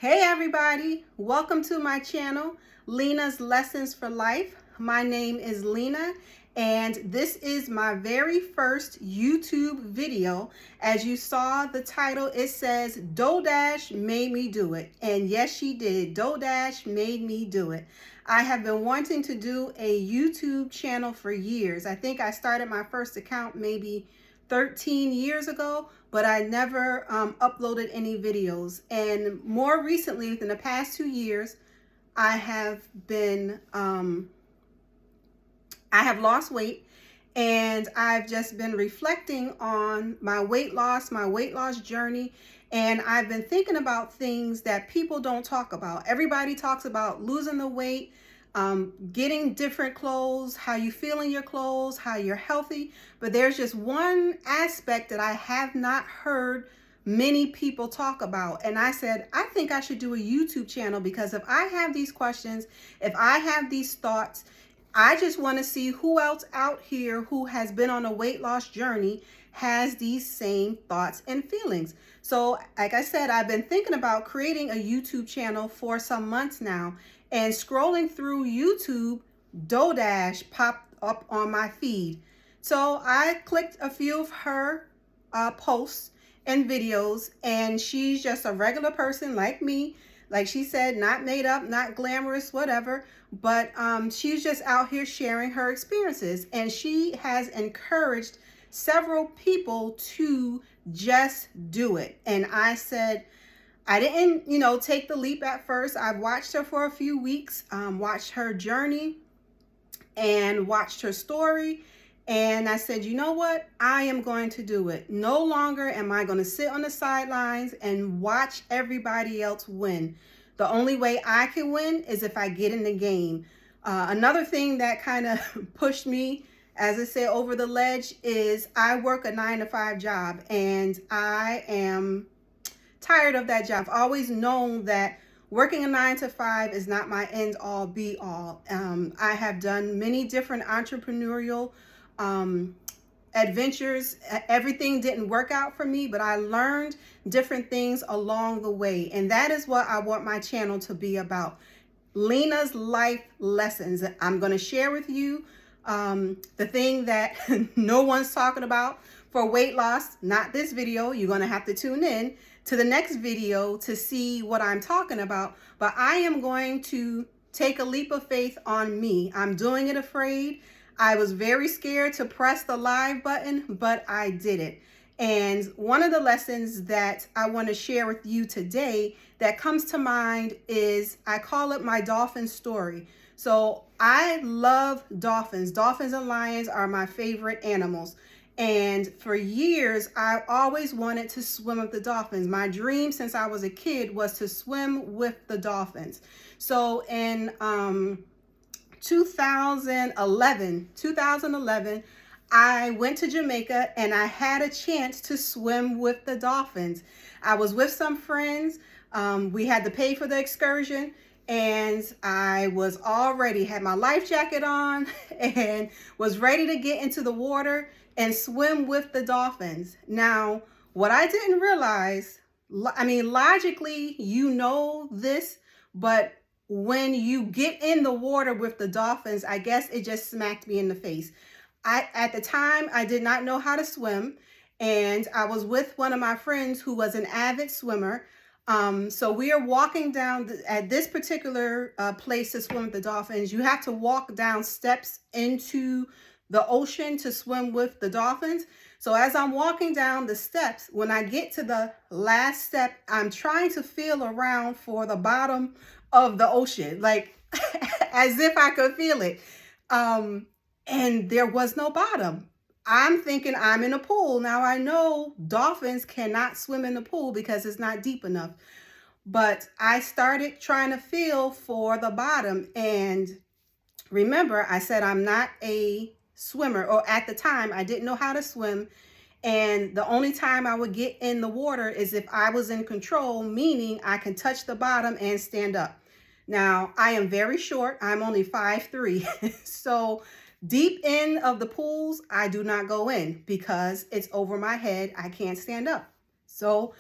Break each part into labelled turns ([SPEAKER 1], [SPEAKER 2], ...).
[SPEAKER 1] Hey everybody, welcome to my channel, Lena's Lessons for Life. My name is Lena and this is my very first YouTube video. As you saw the title, it says DoughDash made me do it. And yes, she did. DoughDash made me do it. I have been wanting to do a YouTube channel for years. I think I started my first account maybe 13 years ago, but I never uploaded any videos. And more recently, within the past 2 years, I have been, I have lost weight, and I've just been reflecting on my weight loss journey. And I've been thinking about things that people don't talk about. Everybody talks about losing the weight, getting different clothes, how you feel in your clothes, how you're healthy. But there's just one aspect that I have not heard many people talk about. And I said, I think I should do a YouTube channel, because if I have these questions, if I have these thoughts, I just want to see who else out here who has been on a weight loss journey has these same thoughts and feelings. So like I said, I've been thinking about creating a YouTube channel for some months now, and scrolling through YouTube, DoughDash popped up on my feed. So I clicked a few of her posts and videos, and she's just a regular person like me. Like she said, not made up, not glamorous, whatever, but she's just out here sharing her experiences. And she has encouraged several people to just do it. And I said, I didn't, take the leap at first. I've watched her for a few weeks, watched her journey and watched her story. And I said, you know what? I am going to do it. No longer am I going to sit on the sidelines and watch everybody else win. The only way I can win is if I get in the game. Another thing that kind of pushed me, as I said, over the ledge is I work a 9-to-5 job, and I am tired of that job. I've always known that working a 9-to-5 is not my end all be all. I have done many different entrepreneurial adventures. Everything didn't work out for me, but I learned different things along the way. And that is what I want my channel to be about. Lena's life lessons. I'm going to share with you the thing that no one's talking about for weight loss. Not this video. You're going to have to tune in to the next video to see what I'm talking about. But I am going to take a leap of faith on me. I'm doing it afraid. I was very scared to press the live button, but I did it. And one of the lessons that I want to share with you today that comes to mind is, I call it my dolphin story. So I love dolphins. Dolphins and lions are my favorite animals. And for years, I always wanted to swim with the dolphins. My dream since I was a kid was to swim with the dolphins. So in 2011, I went to Jamaica and I had a chance to swim with the dolphins. I was with some friends. We had to pay for the excursion, and I was already had my life jacket on and was ready to get into the water and swim with the dolphins. Now, what I didn't realize, logically, this, but when you get in the water with the dolphins, I guess it just smacked me in the face. At the time, I did not know how to swim, and I was with one of my friends who was an avid swimmer. So we are walking down at this particular place to swim with the dolphins. You have to walk down steps into the ocean to swim with the dolphins. So as I'm walking down the steps, when I get to the last step, I'm trying to feel around for the bottom of the ocean, like as if I could feel it. And there was no bottom. I'm thinking I'm in a pool. Now I know dolphins cannot swim in the pool because it's not deep enough. But I started trying to feel for the bottom. And remember, I said I'm not a swimmer, or at the time I didn't know how to swim. And the only time I would get in the water is if I was in control, meaning I can touch the bottom and stand up. Now, I am very short. I'm only 5'3". So deep in of the pools, I do not go in because it's over my head. I can't stand up. So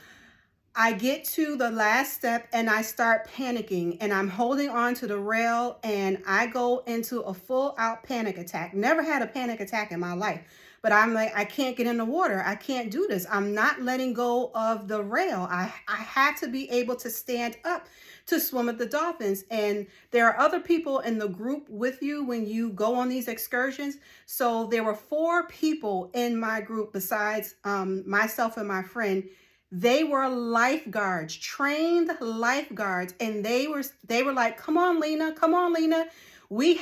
[SPEAKER 1] I get to the last step and I start panicking, and I'm holding on to the rail, and I go into a full out panic attack. Never had a panic attack in my life, but I'm like, I can't get in the water. I can't do this. I'm not letting go of the rail. I had to be able to stand up to swim with the dolphins. And there are other people in the group with you when you go on these excursions. So there were 4 people in my group besides myself and my friend. They were lifeguards, trained lifeguards, and they were like, come on, Lena, we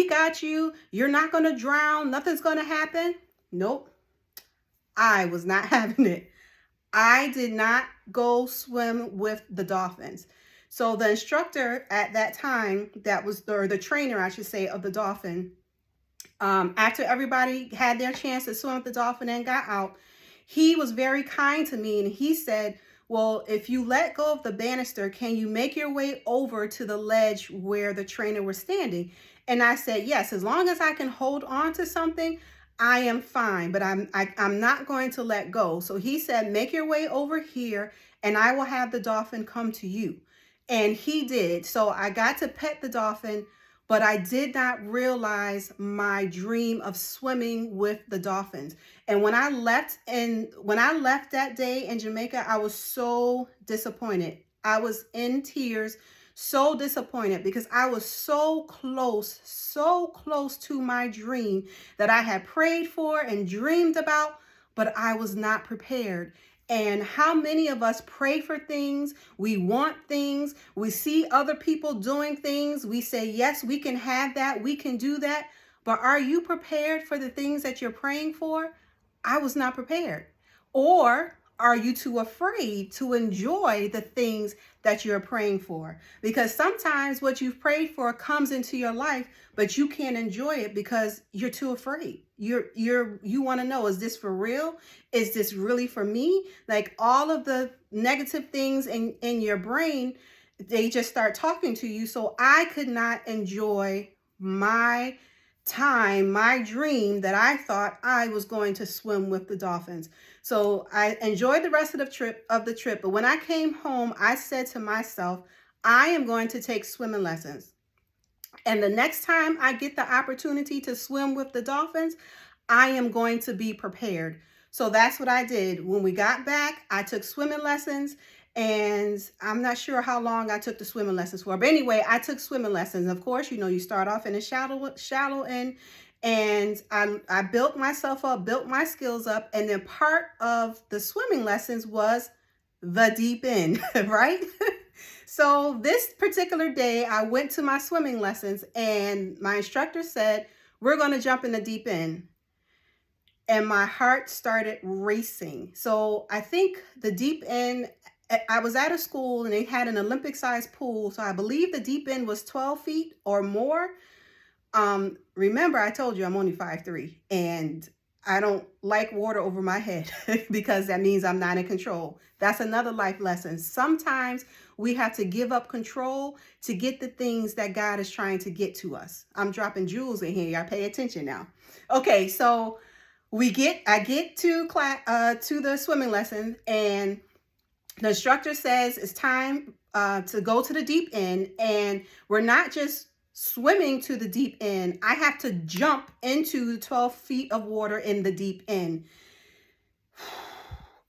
[SPEAKER 1] got you. You're not going to drown. Nothing's going to happen. Nope. I was not having it. I did not go swim with the dolphins. So the instructor at that time, or the trainer, I should say, of the dolphin, after everybody had their chance to swim with the dolphin and got out, he was very kind to me, and he said, well, if you let go of the banister, can you make your way over to the ledge where the trainer was standing? And I said, yes, as long as I can hold on to something, I am fine, but I'm not going to let go. So he said, make your way over here and I will have the dolphin come to you. And he did. So I got to pet the dolphin, but I did not realize my dream of swimming with the dolphins. And when I left that day in Jamaica, I was so disappointed. I was in tears, so disappointed, because I was so close to my dream that I had prayed for and dreamed about, but I was not prepared. And how many of us pray for things, we want things, we see other people doing things, we say, yes, we can have that, we can do that, but are you prepared for the things that you're praying for? I was not prepared. Or are you too afraid to enjoy the things that you're praying for? Because sometimes what you've prayed for comes into your life, but you can't enjoy it because you're too afraid. You want to know, is this for real? Is this really for me? Like, all of the negative things in your brain, they just start talking to you. So I could not enjoy my time, my dream that I thought I was going to swim with the dolphins. So I enjoyed the rest of the trip. But when I came home, I said to myself, I am going to take swimming lessons. And the next time I get the opportunity to swim with the dolphins, I am going to be prepared. So that's what I did. When we got back, I took swimming lessons, and I'm not sure how long I took the swimming lessons for. But anyway, I took swimming lessons. Of course, you start off in a shallow end, and I built myself up, built my skills up. And then part of the swimming lessons was the deep end, right? So this particular day, I went to my swimming lessons, and my instructor said, we're going to jump in the deep end. And my heart started racing. So I think the deep end, I was at a school and they had an Olympic-sized pool. So I believe the deep end was 12 feet or more. Remember, I told you I'm only 5'3", and I don't like water over my head because that means I'm not in control. That's another life lesson. Sometimes we have to give up control to get the things that God is trying to get to us. I'm dropping jewels in here. Y'all pay attention now. Okay, so I get to the swimming lesson, and the instructor says it's time to go to the deep end, and we're not just swimming to the deep end. I have to jump into 12 feet of water in the deep end.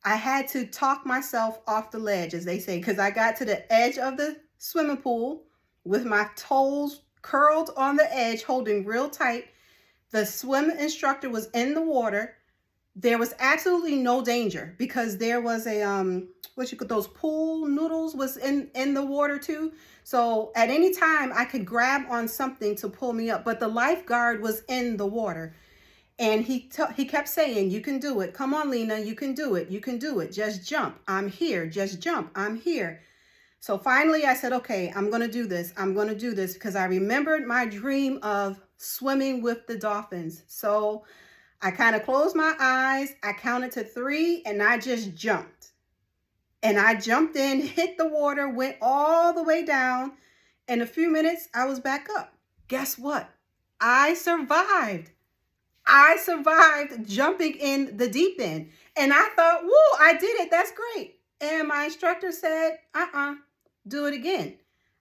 [SPEAKER 1] I had to talk myself off the ledge, as they say, because I got to the edge of the swimming pool with my toes curled on the edge, holding real tight. The swim instructor was in the water. There was absolutely no danger because there was those pool noodles was in the water too. So at any time I could grab on something to pull me up, but the lifeguard was in the water. And he kept saying, you can do it. Come on, Lena, you can do it. You can do it. Just jump. I'm here. Just jump. I'm here. So finally I said, okay, I'm going to do this. I'm going to do this because I remembered my dream of swimming with the dolphins. So I kind of closed my eyes. I counted to 3 and I just jumped. And I jumped in, hit the water, went all the way down. In a few minutes, I was back up. Guess what? I survived. I survived jumping in the deep end. And I thought, whoa, I did it. That's great. And my instructor said, do it again.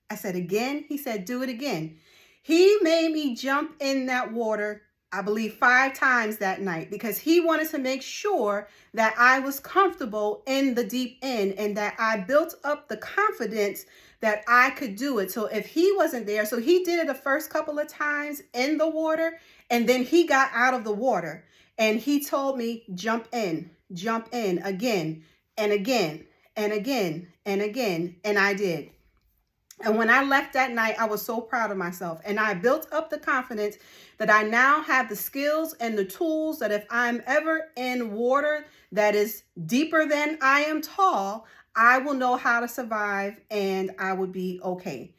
[SPEAKER 1] I said, again? He said, do it again. He made me jump in that water, I believe 5 times that night, because he wanted to make sure that I was comfortable in the deep end and that I built up the confidence that I could do it. So if he wasn't there, so he did it the first couple of times in the water, and then he got out of the water and he told me, jump in again and again and again and again. And I did. And when I left that night, I was so proud of myself. And I built up the confidence that I now have the skills and the tools that if I'm ever in water that is deeper than I am tall, I will know how to survive and I would be okay.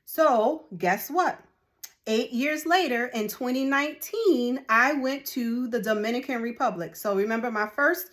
[SPEAKER 1] So guess what? 8 years later, in 2019, I went to the Dominican Republic. So remember, my first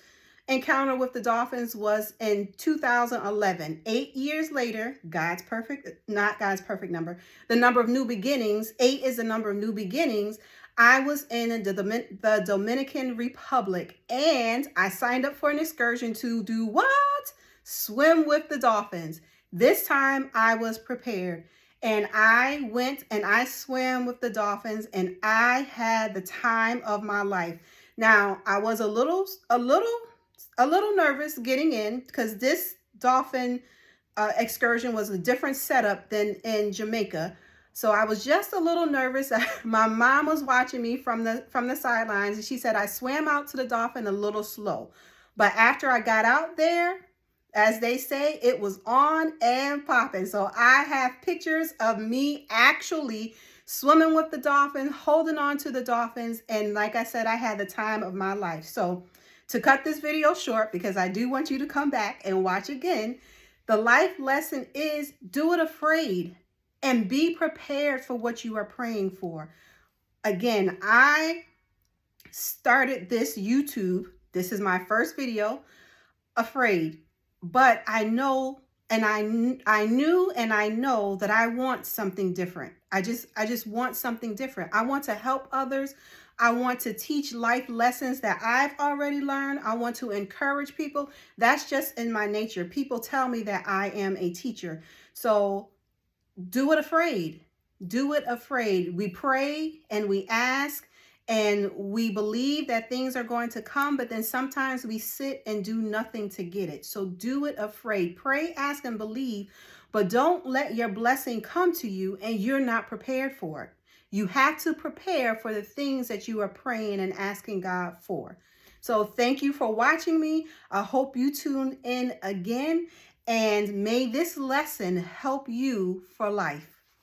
[SPEAKER 1] encounter with the dolphins was in 2011. 8 years later, not God's perfect number, the number of new beginnings, 8 is the number of new beginnings. I was in the Dominican Republic, and I signed up for an excursion to do what? Swim with the dolphins. This time I was prepared. And I went and I swam with the dolphins and I had the time of my life. Now, I was a little nervous getting in because this dolphin excursion was a different setup than in Jamaica. So I was just a little nervous. My mom was watching me from the sidelines and she said I swam out to the dolphin a little slow. But after I got out there, as they say, it was on and popping. So I have pictures of me actually swimming with the dolphin, holding on to the dolphins. And like I said, I had the time of my life. So to cut this video short, because I do want you to come back and watch again, the life lesson is do it afraid and be prepared for what you are praying for. Again, I started this YouTube. This is my first video, afraid. But I know, and I knew, and I know that I want something different. I just want something different. I want to help others. I want to teach life lessons that I've already learned. I want to encourage people. That's just in my nature. People tell me that I am a teacher. So do it afraid. Do it afraid. We pray and we ask and we believe that things are going to come, but then sometimes we sit and do nothing to get it. So do it afraid. Pray, ask, and believe, but don't let your blessing come to you and you're not prepared for it. You have to prepare for the things that you are praying and asking God for. So thank you for watching me. I hope you tune in again, and may this lesson help you for life.